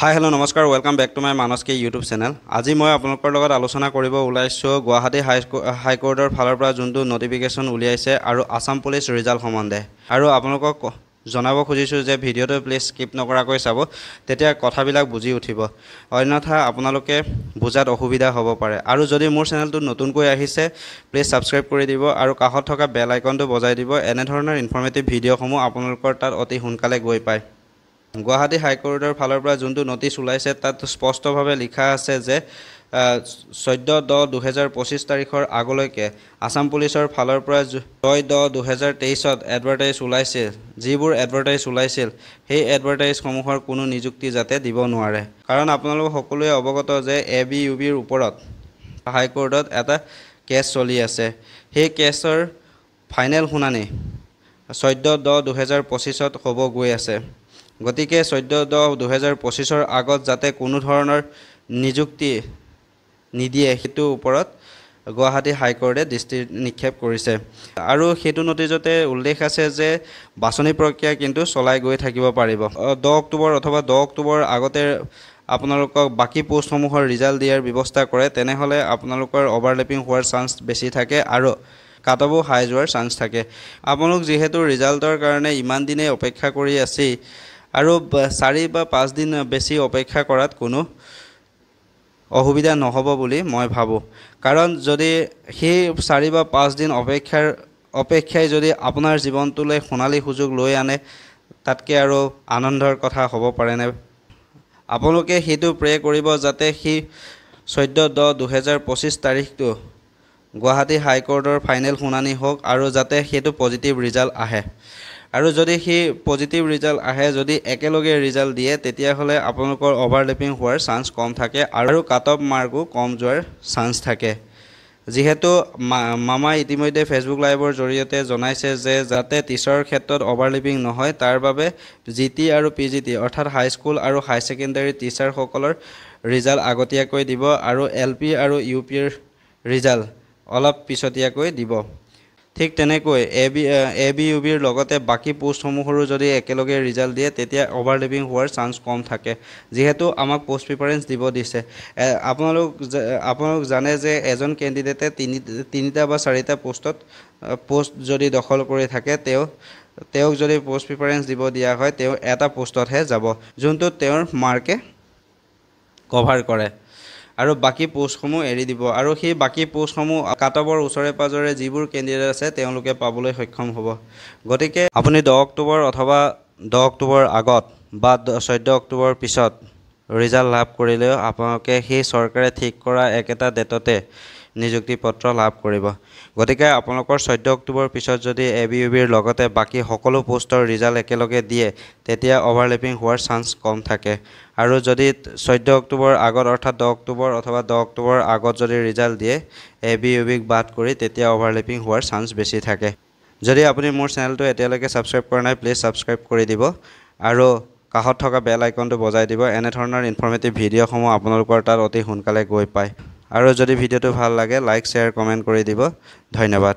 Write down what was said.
হাই hello' নমস্কাৰ welcome back to my Manas K YouTube channel. আজি মই আপোনালোকৰ লগত আলোচনা কৰিব ওলাইছোঁ গুৱাহাটী হাইকোৰ্টৰ ফালৰ পৰা যোনটো নটিফিকেশ্যন উলিয়াইছে আৰু আছাম পুলিচ ৰিজাল্ট সম্বন্ধে। আৰু আপোনালোকক জনাব খুজিছোঁ যে ভিডিঅ'টো প্লিজ স্কিপ নকৰাকৈ চাব, তেতিয়া কথাবিলাক বুজি উঠিব, অন্যথা আপোনালোকে বুজাত অসুবিধা হ'ব পাৰে। আৰু যদি মোৰ চেনেলটো নতুনকৈ আহিছে প্লিজ ছাবস্ক্ৰাইব কৰি দিব আৰু কাষত থকা বেল আইকনটো বজাই দিব। এনেধৰণৰ ইনফৰ্মেটিভ ভিডিঅ'সমূহ আপোনালোকৰ তাত অতি সোনকালে গৈ পায়। গুৱাহাটী হাইকোৰ্টৰ ফালৰ পৰা যোনটো নটিচ ওলাইছে তাত স্পষ্টভাৱে লিখা আছে যে 14/10/2025 তাৰিখৰ আগলৈকে আছাম পুলিচৰ ফালৰ পৰা 6/10/2023ত এডভাৰটাইজ ওলাইছিল, যিবোৰ এডভাৰটাইজ ওলাইছিল সেই এডভাৰটাইজসমূহৰ কোনো নিযুক্তি যাতে দিব নোৱাৰে। কাৰণ আপোনালোক সকলোৱে অৱগত যে ABUBৰ ওপৰত হাইকোৰ্টত এটা কেছ চলি আছে। সেই কেছৰ ফাইনেল শুনানি 14/10/2025ত হ'ব গৈ আছে। গতিকে 14/10/2025ৰ আগত যাতে কোনো ধৰণৰ নিযুক্তি নিদিয়ে সেইটোৰ ওপৰত গুৱাহাটী হাইকোৰ্টে দৃষ্টি নিক্ষেপ কৰিছে। আৰু সেইটো নটিচতে উল্লেখ আছে যে বাছনি প্ৰক্ৰিয়া কিন্তু চলাই গৈ থাকিব পাৰিব। 10 অক্টোবৰ অথবা 10 অক্টোবৰ আগতে আপোনালোকক বাকী পোষ্টসমূহৰ ৰিজাল্ট দিয়াৰ ব্যৱস্থা কৰে, তেনেহ'লে আপোনালোকৰ অভাৰলেপিং হোৱাৰ চান্স বেছি থাকে আৰু কাটঅফো হাই যোৱাৰ চান্স থাকে। আপোনালোক যিহেতু ৰিজাল্টৰ কাৰণে ইমান দিনেই অপেক্ষা কৰি আছেই, আৰু 4 বা 5 দিন বেছি অপেক্ষা কৰাত কোনো অসুবিধা নহ'ব বুলি মই ভাবোঁ। কাৰণ যদি সেই 4 বা 5 দিন অপেক্ষাই যদি আপোনাৰ জীৱনটোলৈ সোণালী সুযোগ লৈ আনে, তাতকৈ আৰু আনন্দৰ কথা হ'ব পাৰেনে? আপোনালোকে সেইটো প্ৰে কৰিব যাতে সেই 14/10/2025 তাৰিখটো গুৱাহাটী হাইকোৰ্টৰ ফাইনেল শুনানি হওক আৰু যাতে সেইটো পজিটিভ ৰিজাল্ট আহে। আৰু যদি সেই পজিটিভ ৰিজাল্ট আহে, যদি একেলগে ৰিজাল্ট দিয়ে, তেতিয়াহ'লে আপোনালোকৰ অভাৰলেপিং হোৱাৰ চান্স কম থাকে আৰু কাট অফ মাৰ্কো কম যোৱাৰ চান্স থাকে। যিহেতু মামাই ইতিমধ্যে ফেচবুক লাইভৰ জৰিয়তে জনাইছে যে যাতে টিচাৰৰ ক্ষেত্ৰত অভাৰলেপিং নহয়, তাৰ বাবে GT আৰু PGT অৰ্থাৎ হাইস্কুল আৰু হাই ছেকেণ্ডাৰী টিচাৰসকলৰ ৰিজাল্ট আগতীয়াকৈ দিব আৰু LP আৰু UPৰ ৰিজাল্ট অলপ পিছতীয়াকৈ দিব। ঠিক তেনেকৈ ABUBৰ লগতে বাকী পোষ্টসমূহৰো যদি একেলগে ৰিজাল্ট দিয়ে তেতিয়া অভাৰলেপিং হোৱাৰ চান্স কম থাকে, যিহেতু আমাক পোষ্ট প্ৰিফাৰেঞ্চ দিব দিছে। আপোনালোক জানে যে এজন কেণ্ডিডেটে তিনিটা বা 4টা পোষ্ট যদি দখল কৰি থাকে, তেওঁক যদি পোষ্ট প্ৰিফাৰেঞ্চ দিব দিয়া হয়, তেওঁ এটা পোষ্টতহে যাব, যোনটো তেওঁৰ মাৰ্কে কভাৰ কৰে, আৰু বাকী পোষ্টসমূহ এৰি দিব। আৰু সেই বাকী পোষ্টসমূহ কাটঅফৰ ওচৰে পাজৰে যিবোৰ কেণ্ডিডেট আছে তেওঁলোকে পাবলৈ সক্ষম হ'ব। গতিকে আপুনি 10 অক্টোবৰ অথবা 10 অক্টোবৰ আগত বা 14 অক্টোবৰ পিছত ৰিজাল্ট লাভ কৰিলেও আপোনালোকে সেই চৰকাৰে ঠিক কৰা একেটা ডেটতে নিযুক্তি পত্ৰ লাভ কৰিব। গতিকে আপোনালোকৰ 14 অক্টোবৰ পিছত যদি ABUBৰ লগতে বাকী সকলো পোষ্টৰ ৰিজাল্ট একেলগে দিয়ে, তেতিয়া অভাৰলেপিং হোৱাৰ চান্স কম থাকে। আৰু যদি 14 অক্টোবৰ আগত অৰ্থাৎ 10 অক্টোবৰ অথবা 10 অক্টোবৰ আগত যদি ৰিজাল্ট দিয়ে ABUBক বাদ কৰি, তেতিয়া অভাৰলেপিং হোৱাৰ চান্স বেছি থাকে। যদি আপুনি মোৰ চেনেলটো এতিয়ালৈকে ছাবস্ক্ৰাইব কৰা নাই প্লিজ ছাবস্ক্ৰাইব কৰি দিব আৰু কাষত থকা বেল আইকনটো বজাই দিব। এনেধৰণৰ ইনফৰ্মেটিভ ভিডিঅ'সমূহ আপোনালোকৰ তাত অতি সোনকালে গৈ পায়। আৰু যদি ভিডিঅ'টো ভাল লাগে লাইক শ্বেয়াৰ কমেণ্ট কৰি দিব। ধন্যবাদ।